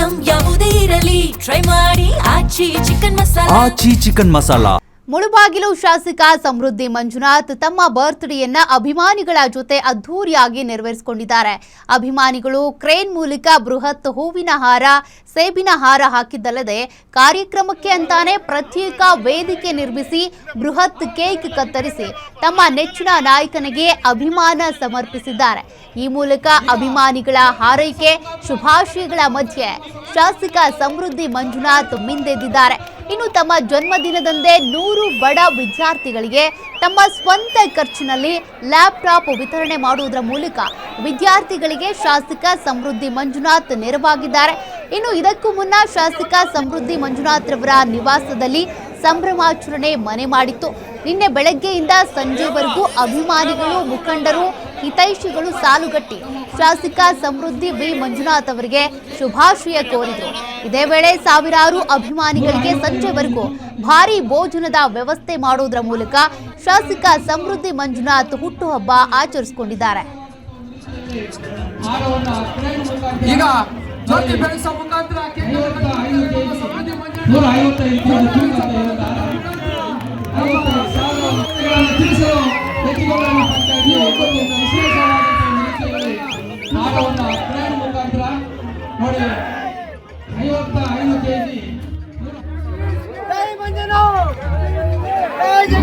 Item ಯಾವುದೇ ಇರಲಿ try ಮಾಡಿ ಆಚಿ ಚಿಕನ್ ಮಸಾಲಾ. ಮುಳುಬಾಗಿಲು ಶಾಸಕ ಸಮೃದ್ಧಿ ಮಂಜುನಾಥ್ ತಮ್ಮ ಬರ್ತ್ಡೇಯನ್ನ ಅಭಿಮಾನಿಗಳ ಜೊತೆ ಅದ್ಧೂರಿಯಾಗಿ ನೆರವೇರಿಸಿಕೊಂಡಿದ್ದಾರೆ. ಅಭಿಮಾನಿಗಳು ಕ್ರೇನ್ ಮೂಲಕ ಬೃಹತ್ ಹೂವಿನ ಹಾರ, ಸೇಬಿನ ಹಾರ ಹಾಕಿದ್ದಲ್ಲದೆ ಕಾರ್ಯಕ್ರಮಕ್ಕೆ ಅಂತಾನೆ ಪ್ರತ್ಯೇಕ ವೇದಿಕೆ ನಿರ್ಮಿಸಿ ಬೃಹತ್ ಕೇಕ್ ಕತ್ತರಿಸಿ ತಮ್ಮ ನೆಚ್ಚಿನ ನಾಯಕನಿಗೆ ಅಭಿಮಾನ ಸಮರ್ಪಿಸಿದ್ದಾರೆ. ಈ ಮೂಲಕ ಅಭಿಮಾನಿಗಳ ಹಾರೈಕೆ, ಶುಭಾಶಯಗಳ ಮಧ್ಯೆ ಶಾಸಕ ಸಮೃದ್ಧಿ ಮಂಜುನಾಥ್ ಮಿಂದೆದ್ದಿದ್ದಾರೆ. ಇನ್ನು ತಮ್ಮ ಜನ್ಮದಿನದಂದೇ 100 ಬಡ ವಿದ್ಯಾರ್ಥಿಗಳಿಗೆ ತಮ್ಮ ಸ್ವಂತ ಖರ್ಚಿನಲ್ಲಿ ಲ್ಯಾಪ್ಟಾಪ್ ವಿತರಣೆ ಮಾಡುವುದರ ಮೂಲಕ ವಿದ್ಯಾರ್ಥಿಗಳಿಗೆ ಶಾಸಕ ಸಮೃದ್ಧಿ ಮಂಜುನಾಥ್ ನೆರವಾಗಿದ್ದಾರೆ. ಇನ್ನು ಇದಕ್ಕೂ ಮುನ್ನ ಶಾಸಕ ಸಮೃದ್ಧಿ ಮಂಜುನಾಥ್ ರವರ ನಿವಾಸದಲ್ಲಿ ಸಂಭ್ರಮಾಚರಣೆ ಮನೆ ಮಾಡಿತ್ತು. ನಿನ್ನೆ ಬೆಳಗ್ಗೆಯಿಂದ ಸಂಜೆವರೆಗೂ ಅಭಿಮಾನಿಗಳು, ಮುಖಂಡರು, ಹಿತೈಷಿಗಳು ಸಾಲುಗಟ್ಟಿ ಶಾಸಕ ಸಮೃದ್ಧಿ ವಿ ಮಂಜುನಾಥ್ ಅವರಿಗೆ ಶುಭಾಶಯ ಕೋರಿದರು. ಇದೇ ವೇಳೆ ಸಾವಿರಾರು ಅಭಿಮಾನಿಗಳಿಗೆ ಸಂಜೆವರೆಗೂ ಭಾರೀ ಭೋಜನದ ವ್ಯವಸ್ಥೆ ಮಾಡುವುದರ ಮೂಲಕ ಶಾಸಕ ಸಮೃದ್ಧಿ ಮಂಜುನಾಥ್ ಹುಟ್ಟುಹಬ್ಬ ಆಚರಿಸಿಕೊಂಡಿದ್ದಾರೆ.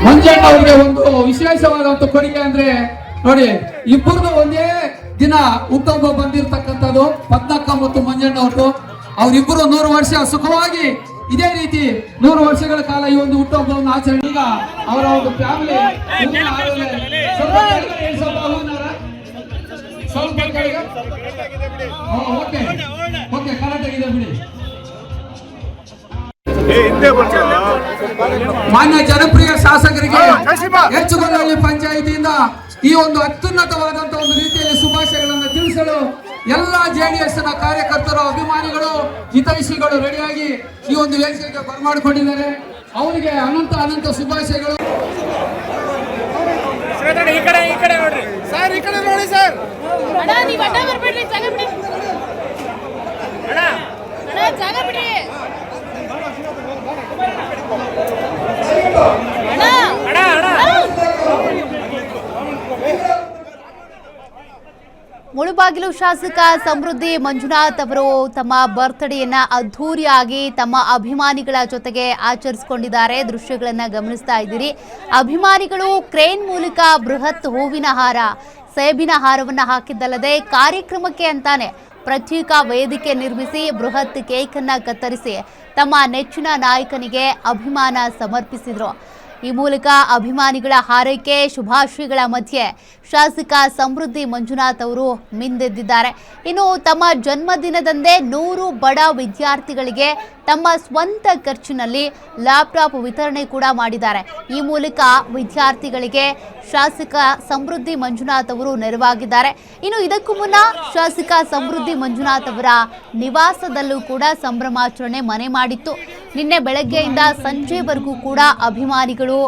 ಮಂಜಣ್ಣ ಅವರಿಗೆ ಒಂದು ವಿಶೇಷವಾದಂತ ಕೊಡುಗೆ ಅಂದ್ರೆ ನೋಡಿ, ಇಬ್ಬರದು ಒಂದೇ ದಿನ ಹುಟ್ಟುಹಬ್ಬ ಬಂದಿರತಕ್ಕಂಥದ್ದು ಪದ್ಮಕ್ಕ ಮತ್ತು ಮಂಜಣ್ಣ ಅವರು. ಅವರಿಬ್ಬರು 100 ವರ್ಷ ಸುಖವಾಗಿ ಇದೇ ರೀತಿ 100 ವರ್ಷಗಳ ಕಾಲ ಈ ಒಂದು ಹುಟ್ಟುಹಬ್ಬವನ್ನು ಆಚರಣೆ. ಈಗ ಅವರ ಒಂದು ಫ್ಯಾಮಿಲಿ ಕರೆಕ್ಟ್ ಆಗಿದೆ ಬಿಡಿ. ಮಾನ್ಯ ಜನಪ್ರಿಯ ಶಾಸಕರಿಗೆ ಹೆಚ್ಚುಗೊಳ್ಳಿ ಪಂಚಾಯಿತಿಯಿಂದ ಈ ಒಂದು ಅತ್ಯುನ್ನತವಾದಂತಹ ಒಂದು ರೀತಿಯಲ್ಲಿ ಶುಭಾಶಯಗಳನ್ನು ತಿಳಿಸಲು ಎಲ್ಲ JDS ನ ಕಾರ್ಯಕರ್ತರು, ಅಭಿಮಾನಿಗಳು, ಹಿತೈಷಿಗಳು ರೆಡಿಯಾಗಿ ಈ ಒಂದು ವೇದಿಕೆಗೆ ಬರಮಾಡಿಕೊಂಡಿದ್ದಾರೆ. ಅವರಿಗೆ ಅನಂತ ಶುಭಾಶಯಗಳು. ಮುಳುಬಾಗಿಲು ಶಾಸಕ ಸಮೃದ್ಧಿ ಮಂಜುನಾಥ್ ಅವರು ತಮ್ಮ ಬರ್ತ್ಡೇಯನ್ನ ಅದ್ಧೂರಿಯಾಗಿ ತಮ್ಮ ಅಭಿಮಾನಿಗಳ ಜೊತೆಗೆ ಆಚರಿಸಿಕೊಂಡಿದ್ದಾರೆ. ದೃಶ್ಯಗಳನ್ನು ಗಮನಿಸ್ತಾ ಇದ್ದೀರಿ. ಅಭಿಮಾನಿಗಳು ಕ್ರೇನ್ ಮೂಲಕ ಬೃಹತ್ ಹೂವಿನ ಹಾರ, ಸೇಬಿನ ಹಾರವನ್ನು ಹಾಕಿದ್ದಲ್ಲದೆ ಕಾರ್ಯಕ್ರಮಕ್ಕೆ ಅಂತಾನೆ ಪ್ರತ್ಯೇಕ ವೇದಿಕೆ ನಿರ್ಮಿಸಿ ಬೃಹತ್ ಕೇಕ್ ಅನ್ನ ಕತ್ತರಿಸಿ ತಮ್ಮ ನೆಚ್ಚಿನ ನಾಯಕನಿಗೆ ಅಭಿಮಾನ ಸಮರ್ಪಿಸಿದರು. ಈ ಮೂಲಕ ಅಭಿಮಾನಿಗಳ ಹಾರೈಕೆ, ಶುಭಾಶಯಗಳ ಮಧ್ಯೆ ಶಾಸಕ ಸಮೃದ್ಧಿ ಮಂಜುನಾಥ್ ಅವರು ಮಿಂದೆದ್ದಿದ್ದಾರೆ. ಇನ್ನು ತಮ್ಮ ಜನ್ಮದಿನದಂದೇ 100 ಬಡ ವಿದ್ಯಾರ್ಥಿಗಳಿಗೆ ತಮ್ಮ ಸ್ವಂತ ಖರ್ಚಿನಲ್ಲಿ ಲ್ಯಾಪ್ಟಾಪ್ ವಿತರಣೆ ಕೂಡ ಮಾಡಿದ್ದಾರೆ. ಈ ಮೂಲಕ ವಿದ್ಯಾರ್ಥಿಗಳಿಗೆ ಶಾಸಕ ಸಮೃದ್ಧಿ ಮಂಜುನಾಥ್ ಅವರು ನೆರವಾಗಿದ್ದಾರೆ. ಇನ್ನು ಇದಕ್ಕೂ ಮುನ್ನ ಶಾಸಕ ಸಮೃದ್ಧಿ ಮಂಜುನಾಥ್ ಅವರ ನಿವಾಸದಲ್ಲೂ ಕೂಡ ಸಂಭ್ರಮಾಚರಣೆ ಮನೆ ಮಾಡಿತ್ತು. ನಿನ್ನೆ ಬೆಳಗ್ಗೆಯಿಂದ ಸಂಜೆವರೆಗೂ ಕೂಡ ಅಭಿಮಾನಿಗಳು,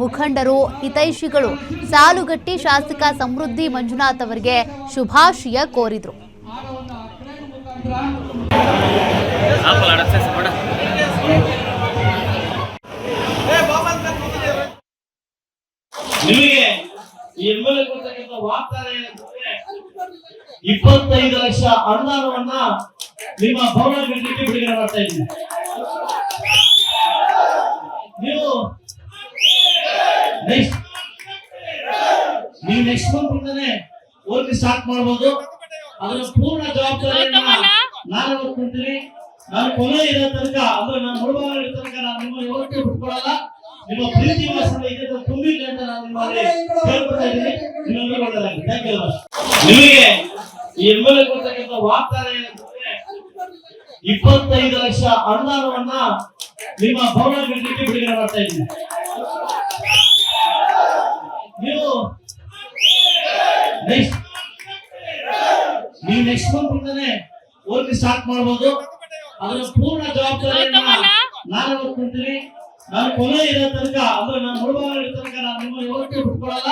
ಮುಖಂಡರು, ಹಿತೈಷಿಗಳು ಸಾಲುಗಟ್ಟಿ ಶಾಸಕ ಸಮೃದ್ಧಿ ಮಂಜುನಾಥ್ ಅವರಿಗೆ ಶುಭಾಶಯ ಕೋರಿದರು. ನಿಮಗೆ ಈ ಎಮ್ಮೆಲ್ಲೆ ಕೊಡ್ತಕ್ಕಂಥ ವಾಗ್ದಾನ ಏನಂತಂದ್ರೆ 25 ಲಕ್ಷ ಅನುದಾನವನ್ನ ನಿಮ್ಮ ಭವನಗಳಿಗೆ ಬಿಡುಗಡೆ ಮಾಡ್ತಾ ಇದ್ದೀನಿ. ನೀವು ನೆಕ್ಸ್ಟ್ ಮಂತ್ ಇಂದಾನೆ ವರ್ಕ್ ಸ್ಟಾರ್ಟ್ ಮಾಡಬಹುದು. ಅದರ ಪೂರ್ಣ ಜವಾಬ್ದಾರಿಯನ್ನ ನಾನು ಹೊತ್ಕೊಳ್ತೀನಿ. ನಾನು ಕೊನೆ ಇರೋ ತನಕ, ಅಂದ್ರೆ ನಾನು ಮುಳುಬಾಗಿಲು ಇರೋ ತನಕ ನಾನು ನಿಮ್ಮ ಯಾವತ್ತೂ ಬಿಟ್ಕೊಡಲ್ಲ. ನಿಮ್ಮ ಪ್ರೀತಿ ವಾಸನ ಇದೆ ತುಂಬಿಲ್ಲ ಅಂತ ನಾನು ನಿಮ್ಮಲ್ಲಿ ಹೇಳ್ಕೊಳ್ತಾ ಇದ್ದೀನಿ. ನಿಮ್ಮೆಲ್ಲರೂ ಒಳ್ಳೆಯದಾಗಲಿ. Thank you. ನಿಮಗೆ ಈ ಎಮ್ಮೆಲ್ಲೆ ಕೊಡ್ತಕ್ಕಂಥ ವಾಗ್ದಾನ ಏನಂತಂದ್ರೆ 25 ಲಕ್ಷ ಅನುದಾನವನ್ನ ನಿಮ್ಮ ಭವನಗಳಿಗೆ ಬಿಡುಗಡೆ ಮಾಡ್ತಾ ಇದ್ದೀನಿ. ನೀವು ನೆಕ್ಸ್ಟ್ ಮಂತ್ ಇಂದಾನೆ ವರ್ಕ್ ಸ್ಟಾರ್ಟ್ ಮಾಡಬಹುದು. ಅದರ ಪೂರ್ಣ ಜವಾಬ್ದಾರಿಯನ್ನ ನಾನು ಹೊತ್ಕೊಳ್ತೀನಿ. ನಾನು ಕೊನೆ ಇರೋ ತನಕ, ಅಂದ್ರೆ ನಾನು ಮುಳುಬಾಗಿಲು ಇರೋ ತನಕ ನಾನು ನಿಮ್ಮ ಯಾವತ್ತೂ ಬಿಟ್ಕೊಡಲ್ಲ.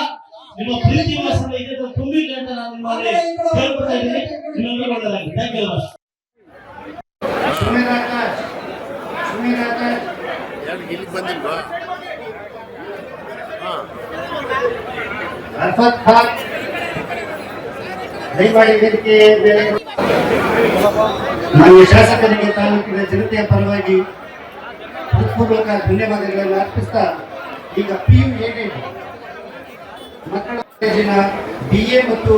ನಿಮ್ಮ ಪ್ರೀತಿ ವಾಸನ ಇದೆ ತುಂಬಿಲ್ಲ ಅಂತ ನಾನು ನಿಮ್ಮಲ್ಲಿ ಹೇಳ್ಕೊಳ್ತಾ ಇದ್ದೀನಿ. ನಿಮ್ಮೆಲ್ಲರೂ ಒಳ್ಳೆಯದಾಗಲಿ. Thank you. ಇಲ್ಲಿಗೆ ಬಂದಿಲ್ವಾ? ಅರ್ಫತ್ ಖಾನ್ ದಯಮಾಡಿ ವೇದಿಕೆ ಮೇಲೆ ಮಾನ್ಯ ಶಾಸಕರಿಗೆ ತಾಲೂಕಿನ ಜನತೆಯ ಪರವಾಗಿ ಹೃತ್ಪೂರ್ವಕ ಧನ್ಯವಾದಗಳನ್ನು ಅರ್ಪಿಸ್ತಾ ಈಗ PU 8 ಮಕ್ಕಳ ಕಾಲೇಜಿನ BA ಮತ್ತು